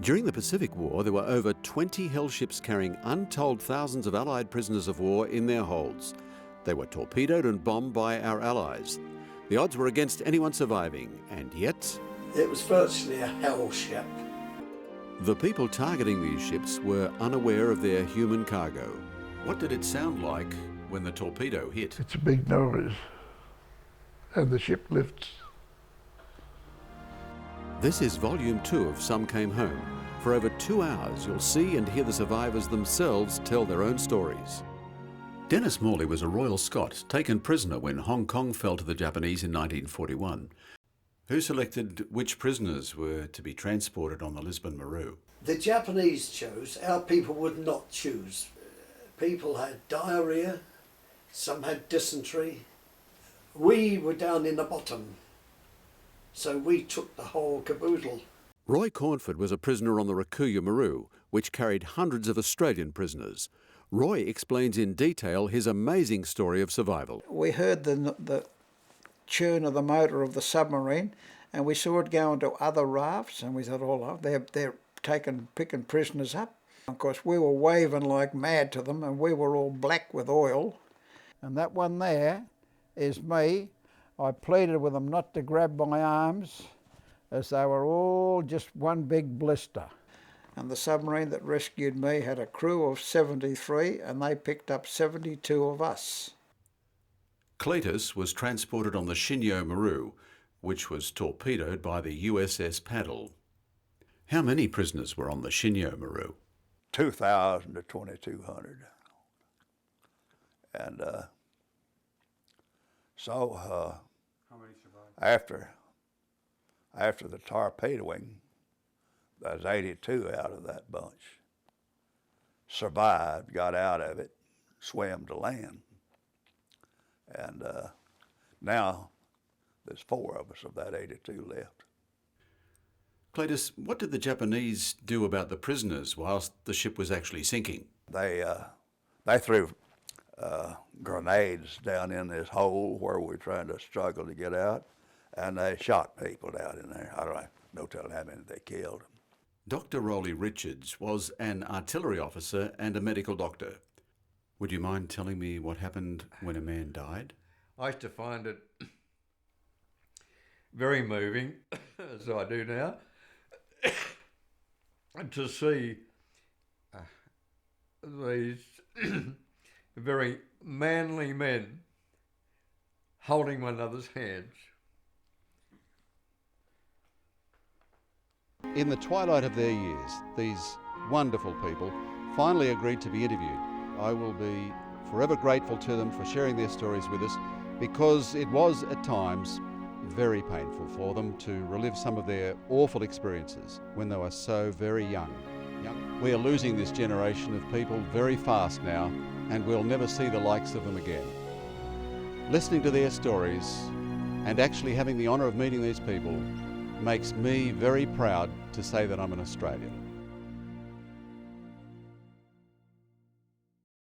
During the Pacific War, there were over 20 hell ships carrying untold thousands of Allied prisoners of war in their holds. They were torpedoed and bombed by our allies. The odds were against anyone surviving, and yet it was virtually a hell ship. The people targeting these ships were unaware of their human cargo. What did it sound like when the torpedo hit? It's a big noise, and the ship lifts. This is Volume 2 of Some Came Home. For over 2 hours, you'll see and hear the survivors themselves tell their own stories. Dennis Morley was a Royal Scot taken prisoner when Hong Kong fell to the Japanese in 1941. Who selected which prisoners were to be transported on the Lisbon Maru? The Japanese chose, our people would not choose. People had diarrhea, some had dysentery. We were down in the bottom, so we took the whole caboodle. Roy Cornford was a prisoner on the Rakuya Maru, which carried hundreds of Australian prisoners. Roy explains in detail his amazing story of survival. We heard the churn of the motor of the submarine, and we saw it go into other rafts, and we thought, oh, they're picking prisoners up. Of course, we were waving like mad to them, and we were all black with oil. And that one there is me. I pleaded with them not to grab my arms, as they were all just one big blister. And the submarine that rescued me had a crew of 73, and they picked up 72 of us. Cletus was transported on the Schindler Maru, which was torpedoed by the USS Paddle. How many prisoners were on the Schindler Maru? 2,000 to 2,200. And how many survived? After the torpedoing, there's 82 out of that bunch. Survived, got out of it, swam to land. And now there's 4 of us of that 82 left. Cletus, what did the Japanese do about the prisoners whilst the ship was actually sinking? They threw grenades down in this hole where we're trying to struggle to get out, and they shot people down in there. I don't know, no telling how many they killed. Dr. Rowley Richards was an artillery officer and a medical doctor. Would you mind telling me what happened when a man died? I used to find it very moving, as I do now, to see these very manly men holding one another's hands. In the twilight of their years, these wonderful people finally agreed to be interviewed. I will be forever grateful to them for sharing their stories with us, because it was at times very painful for them to relive some of their awful experiences when they were so very young. We are losing this generation of people very fast now, and we'll never see the likes of them again. Listening to their stories and actually having the honour of meeting these people makes me very proud to say that I'm an Australian.